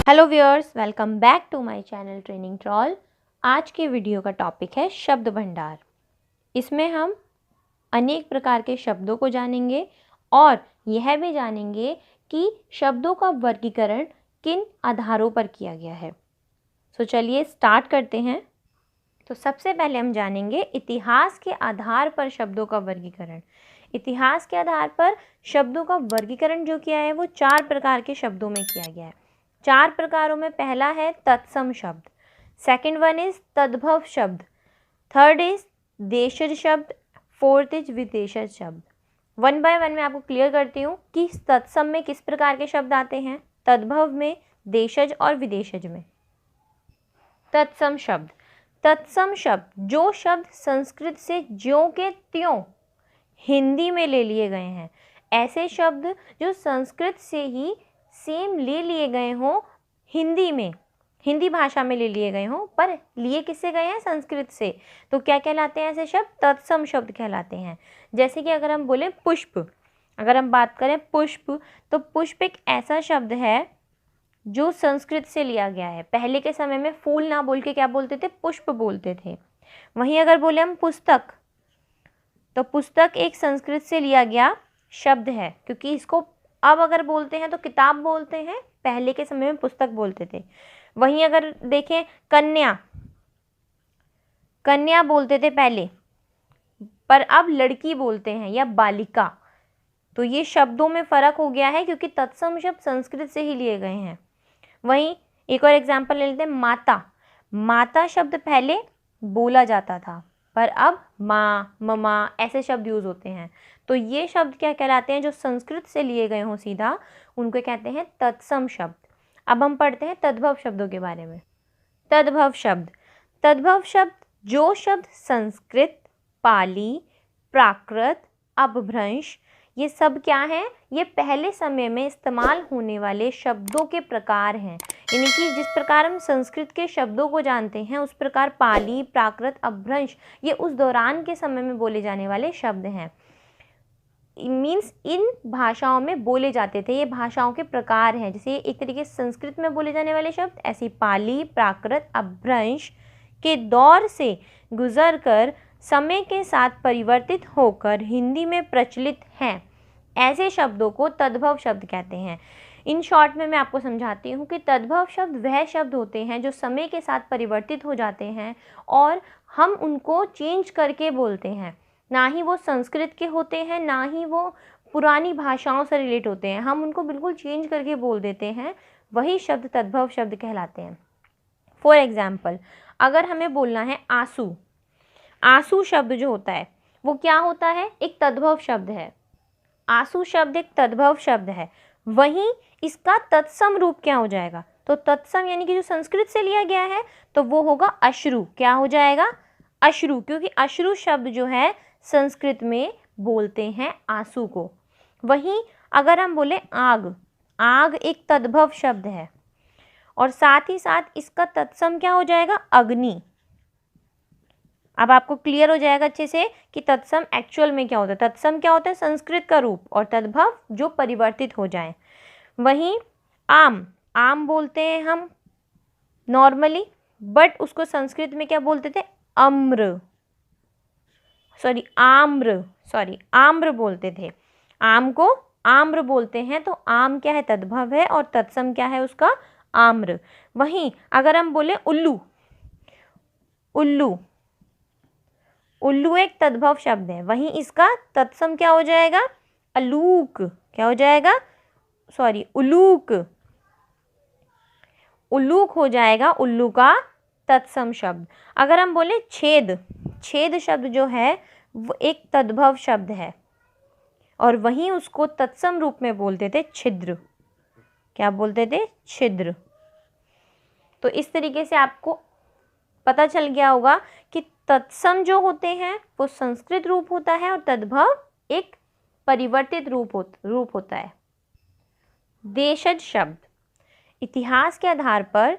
Hello viewers, welcome back to my channel training troll. आज के video का topic है शब्द भंडार। इसमें हम अनेक प्रकार के शब्दों को जानेंगे और यह भी जानेंगे कि शब्दों का वर्गीकरण किन आधारों पर किया गया है। चलिए स्टार्ट करते हैं। तो सबसे पहले हम जानेंगे इतिहास के आधार पर शब्दों का वर्गीकरण। इतिहास के आधार पर शब्दों का वर्गीकरण जो किया है वो 4 प्रकार के शब्दों में किया गया है। 4 प्रकारों में पहला है तत्सम शब्द, सेकंड वन इज तद्भव शब्द, थर्ड इज देशज शब्द, फोर्थ इज विदेशज शब्द। वन बाय वन मैं आपको क्लियर करती हूँ कि तत्सम में किस प्रकार के शब्द आते हैं, तद्भव में, देशज और विदेशज में। तत्सम शब्द, तत्सम शब्द जो शब्द संस्कृत से ज्यों के त्यों हिंदी में ले लिए गए हैं। ऐसे शब्द जो संस्कृत से ही सेम ले लिए गए हों, हिंदी में, हिंदी भाषा में ले लिए गए हों, पर लिए किससे गए हैं, संस्कृत से, तो क्या कहलाते हैं ऐसे शब्द, तत्सम शब्द कहलाते हैं। जैसे कि अगर हम बोले पुष्प, अगर हम बात करें पुष्प, तो पुष्प एक ऐसा शब्द है जो संस्कृत से लिया गया है। पहले के समय में फूल ना बोल के क्या बोलते थे, पुष्प बोलते थे। वहीं अगर बोले हम पुस्तक, तो पुस्तक एक संस्कृत से लिया गया शब्द है, क्योंकि इसको अब अगर बोलते हैं तो किताब बोलते हैं, पहले के समय में पुस्तक बोलते थे। वहीं अगर देखें कन्या, कन्या बोलते थे पहले, पर अब लड़की बोलते हैं या बालिका। तो ये शब्दों में फ़र्क हो गया है क्योंकि तत्सम शब्द संस्कृत से ही लिए गए हैं। वहीं एक और एग्जाम्पल ले लेते हैं, माता। माता शब्द पहले बोला जाता था, पर अब माँ, ममा ऐसे शब्द यूज़ होते हैं। तो ये शब्द क्या कहलाते हैं, जो संस्कृत से लिए गए हों सीधा, उनको कहते हैं तत्सम शब्द। अब हम पढ़ते हैं तद्भव शब्दों के बारे में। तद्भव शब्द, तद्भव शब्द जो शब्द संस्कृत, पाली, प्राकृत, अपभ्रंश, ये सब क्या हैं, ये पहले समय में इस्तेमाल होने वाले शब्दों के प्रकार हैं। यानी कि जिस प्रकार हम संस्कृत के शब्दों को जानते हैं, उस प्रकार पाली, प्राकृत, अपभ्रंश ये उस दौरान के समय में बोले जाने वाले शब्द हैं। मीन्स इन भाषाओं में बोले जाते थे, ये भाषाओं के प्रकार हैं। जैसे एक तरीके से संस्कृत में बोले जाने वाले शब्द, ऐसी पाली, प्राकृत, अपभ्रंश के दौर से गुजर कर समय के साथ परिवर्तित होकर हिंदी में प्रचलित हैं, ऐसे शब्दों को तद्भव शब्द कहते हैं। इन शॉर्ट में मैं आपको समझाती हूँ कि तद्भव शब्द वह शब्द होते हैं जो समय के साथ परिवर्तित हो जाते हैं और हम उनको चेंज करके बोलते हैं। ना ही वो संस्कृत के होते हैं, ना ही वो पुरानी भाषाओं से रिलेट होते हैं, हम उनको बिल्कुल चेंज करके बोल देते हैं, वही शब्द तद्भव शब्द कहलाते हैं। फॉर एग्जाम्पल, अगर हमें बोलना है आंसू, आंसू शब्द जो होता है वो क्या होता है, एक तद्भव शब्द है। आंसू शब्द एक तद्भव शब्द है। वहीं इसका तत्सम रूप क्या हो जाएगा, तो तत्सम यानी कि जो संस्कृत से लिया गया है, तो वो होगा अश्रु। क्या हो जाएगा, अश्रु, क्योंकि अश्रु शब्द जो है संस्कृत में बोलते हैं आंसू को। वहीं अगर हम बोले आग, आग एक तद्भव शब्द है और साथ ही साथ इसका तत्सम क्या हो जाएगा, अग्नि। अब आपको क्लियर हो जाएगा अच्छे से कि तत्सम एक्चुअल में क्या होता है। तत्सम क्या होता है, संस्कृत का रूप, और तद्भव जो परिवर्तित हो जाए। वहीं आम, आम बोलते हैं हम नॉर्मली, बट उसको संस्कृत में क्या बोलते थे, आम्र आम्र बोलते थे। आम को आम्र बोलते हैं, तो आम क्या है, तद्भव है, और तत्सम क्या है उसका, आम्र। वहीं अगर हम बोले उल्लू, उल्लू, उल्लू एक तद्भव शब्द है, वहीं इसका तत्सम क्या हो जाएगा, अलूक। क्या हो जाएगा, उलूक, उल्लूक हो जाएगा उल्लू का तत्सम शब्द। अगर हम बोले छेद, छेद शब्द जो है वो एक तद्भव शब्द है और वहीं उसको तत्सम रूप में बोलते थे छिद्र। क्या बोलते थे, छिद्र। तो इस तरीके से आपको पता चल गया होगा कि तत्सम जो होते हैं वो संस्कृत रूप होता है और तद्भव एक परिवर्तित रूप होता है। देशज शब्द, इतिहास के आधार पर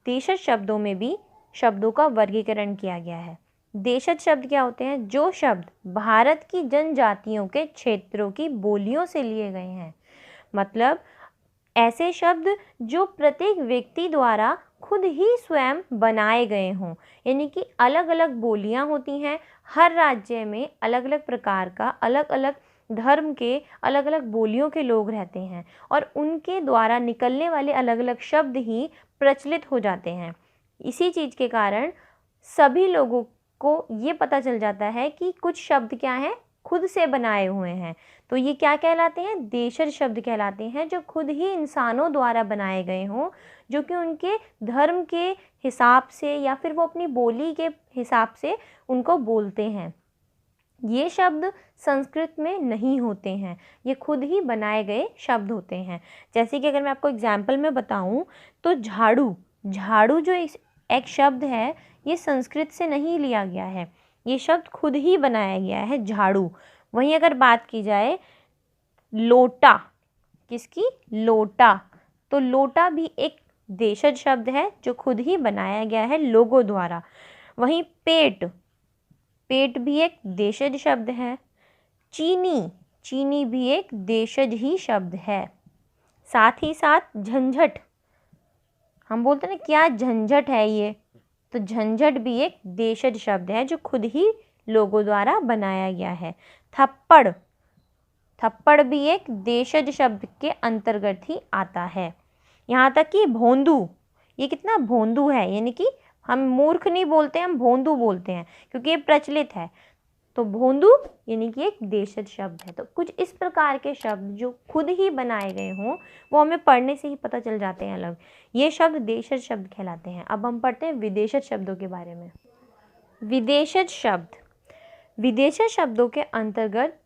देशज शब्दों में भी शब्दों का वर्गीकरण किया गया है। देशज शब्द क्या होते हैं, जो शब्द भारत की जनजातियों के क्षेत्रों की बोलियों से लिए गए हैं। मतलब ऐसे शब्द जो प्रत्येक व्यक्ति द्वारा खुद ही स्वयं बनाए गए हों, यानी कि अलग अलग बोलियां होती हैं, हर राज्य में अलग अलग प्रकार का, अलग अलग धर्म के, अलग अलग बोलियों के लोग रहते हैं और उनके द्वारा निकलने वाले अलग अलग शब्द ही प्रचलित हो जाते हैं। इसी चीज़ के कारण सभी लोगों को ये पता चल जाता है कि कुछ शब्द क्या हैं, खुद से बनाए हुए हैं। तो ये क्या कहलाते हैं, देशज शब्द कहलाते हैं, जो खुद ही इंसानों द्वारा बनाए गए हों, जो कि उनके धर्म के हिसाब से या फिर वो अपनी बोली के हिसाब से उनको बोलते हैं। ये शब्द संस्कृत में नहीं होते हैं, ये खुद ही बनाए गए शब्द होते हैं। जैसे कि अगर मैं आपको एग्जाम्पल में बताऊं तो झाड़ू, झाड़ू जो एक शब्द है, ये संस्कृत से नहीं लिया गया है, ये शब्द खुद ही बनाया गया है, झाड़ू। वहीं अगर बात की जाए लोटा, किसकी, लोटा, तो लोटा भी एक देशज शब्द है जो खुद ही बनाया गया है लोगों द्वारा। वहीं पेट, पेट भी एक देशज शब्द है। चीनी, चीनी भी एक देशज ही शब्द है। साथ ही साथ झंझट, हम बोलते हैं ना क्या झंझट है ये, तो झंझट भी एक देशज शब्द है जो खुद ही लोगों द्वारा बनाया गया है। थप्पड़, थप्पड़ भी एक देशज शब्द के अंतर्गत ही आता है। यहाँ तक कि भोंदू, ये कितना भोंदू है, यानी कि हम मूर्ख नहीं बोलते, हम भोंदू बोलते हैं क्योंकि ये प्रचलित है। तो भोंदू यानी कि एक देशज शब्द है। तो कुछ इस प्रकार के शब्द जो खुद ही बनाए गए हों वो हमें पढ़ने से ही पता चल जाते हैं अलग, ये शब्द देशज शब्द कहलाते हैं। अब हम पढ़ते हैं विदेशज शब्दों के बारे में। विदेशज शब्द, विदेशज शब्दों के अंतर्गत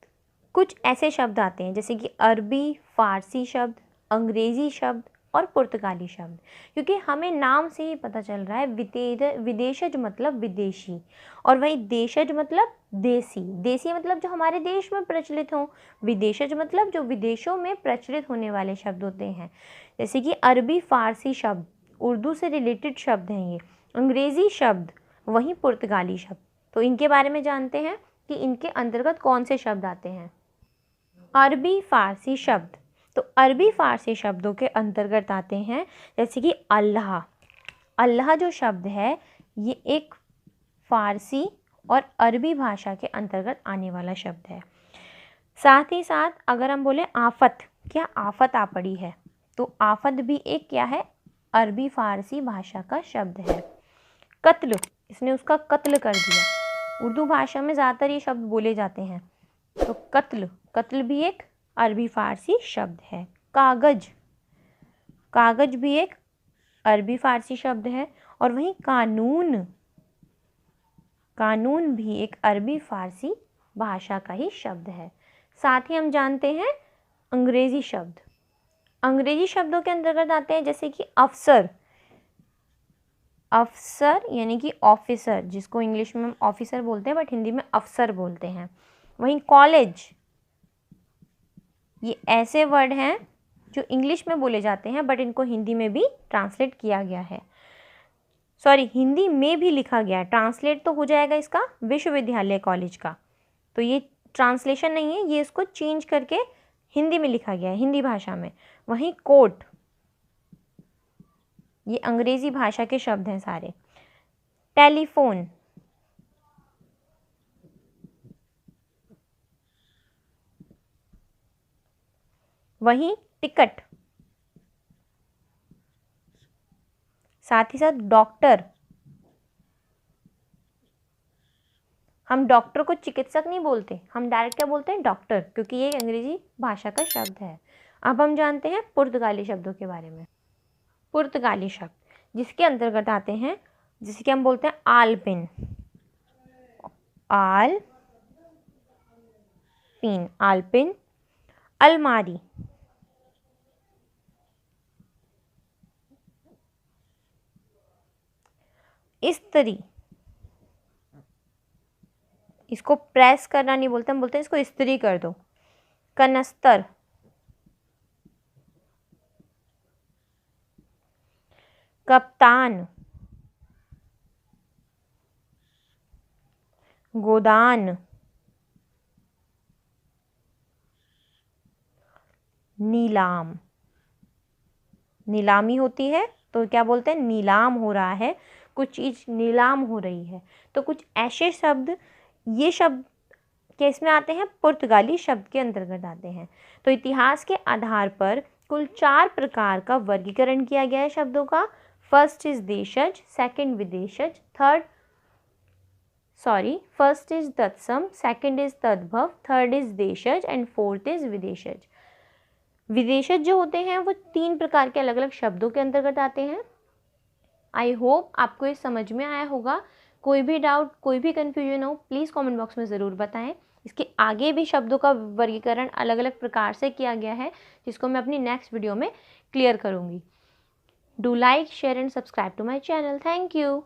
कुछ ऐसे शब्द आते हैं जैसे कि अरबी, फारसी शब्द, अंग्रेज़ी शब्द और पुर्तगाली शब्द। क्योंकि हमें नाम से ही पता चल रहा है विदेशज मतलब विदेशी, और वही देशज मतलब देसी, देसी मतलब जो हमारे देश में प्रचलित हों, विदेशज मतलब जो विदेशों में प्रचलित होने वाले शब्द होते हैं। जैसे कि अरबी, फारसी शब्द उर्दू से रिलेटेड शब्द हैं, ये अंग्रेज़ी शब्द, वहीं पुर्तगाली शब्द। तो इनके बारे में जानते हैं कि इनके अंतर्गत कौन से शब्द आते हैं। अरबी फारसी शब्द, तो अरबी फारसी शब्दों के अंतर्गत आते हैं जैसे कि अल्लाह। अल्लाह जो शब्द है ये एक फारसी और अरबी भाषा के अंतर्गत आने वाला शब्द है। साथ ही साथ अगर हम बोले आफत, क्या आफत आ पड़ी है, तो आफत भी एक क्या है, अरबी फारसी भाषा का शब्द है। कत्ल, इसने उसका कत्ल कर दिया, उर्दू भाषा में ज़्यादातर ये शब्द बोले जाते हैं। तो कत्ल, कत्ल भी एक अरबी फारसी शब्द है। कागज, कागज भी एक अरबी फारसी शब्द है। और वहीं कानून, कानून भी एक अरबी फारसी भाषा का ही शब्द है। साथ ही हम जानते हैं अंग्रेज़ी शब्द, अंग्रेज़ी शब्दों के अंतर्गत आते हैं जैसे कि अफसर, अफसर यानी कि ऑफिसर, जिसको इंग्लिश में हम ऑफिसर बोलते हैं बट हिंदी में अफसर बोलते हैं। वहीं कॉलेज, ये ऐसे वर्ड हैं जो इंग्लिश में बोले जाते हैं बट इनको हिंदी में भी ट्रांसलेट किया गया है, सॉरी हिंदी में भी लिखा गया है, ट्रांसलेट तो हो जाएगा इसका विश्वविद्यालय कॉलेज का, तो ये ट्रांसलेशन नहीं है, ये इसको चेंज करके हिंदी में लिखा गया है, हिंदी भाषा में। वहीं कोर्ट, ये अंग्रेज़ी भाषा के शब्द हैं सारे। टेलीफोन, वहीं टिकट, साथ ही साथ डॉक्टर, हम डॉक्टर को चिकित्सक नहीं बोलते, हम डायरेक्ट क्या बोलते हैं, डॉक्टर, क्योंकि ये अंग्रेजी भाषा का शब्द है। अब हम जानते हैं पुर्तगाली शब्दों के बारे में। पुर्तगाली शब्द जिसके अंतर्गत आते हैं, जिसे कि हम बोलते हैं आलपिन, आलपिन, आलपिन, अलमारी, इस्त्री, इसको प्रेस करना नहीं बोलते, हम बोलते हैं इसको इस्त्री कर दो। कनस्तर, कप्तान, गोदान, नीलाम। नीलामी होती है तो क्या बोलते हैं, नीलाम हो रहा है, कुछ चीज़ नीलाम हो रही है। तो कुछ ऐसे शब्द, ये शब्द किस में आते हैं, पुर्तगाली शब्द के अंतर्गत आते हैं। तो इतिहास के आधार पर कुल 4 प्रकार का वर्गीकरण किया गया है शब्दों का। फर्स्ट इज देशज, सेकंड विदेशज, फर्स्ट इज तत्सम, सेकंड इज तद्भव, थर्ड इज देशज एंड फोर्थ इज विदेशज। विदेशज जो होते हैं वो 3 प्रकार के अलग अलग शब्दों के अंतर्गत आते हैं। आई होप आपको ये समझ में आया होगा। कोई भी डाउट, कोई भी कन्फ्यूजन हो, प्लीज़ कमेंट बॉक्स में ज़रूर बताएं। इसके आगे भी शब्दों का वर्गीकरण अलग अलग प्रकार से किया गया है, जिसको मैं अपनी नेक्स्ट वीडियो में क्लियर करूँगी। Do like, share and subscribe to my channel. Thank you.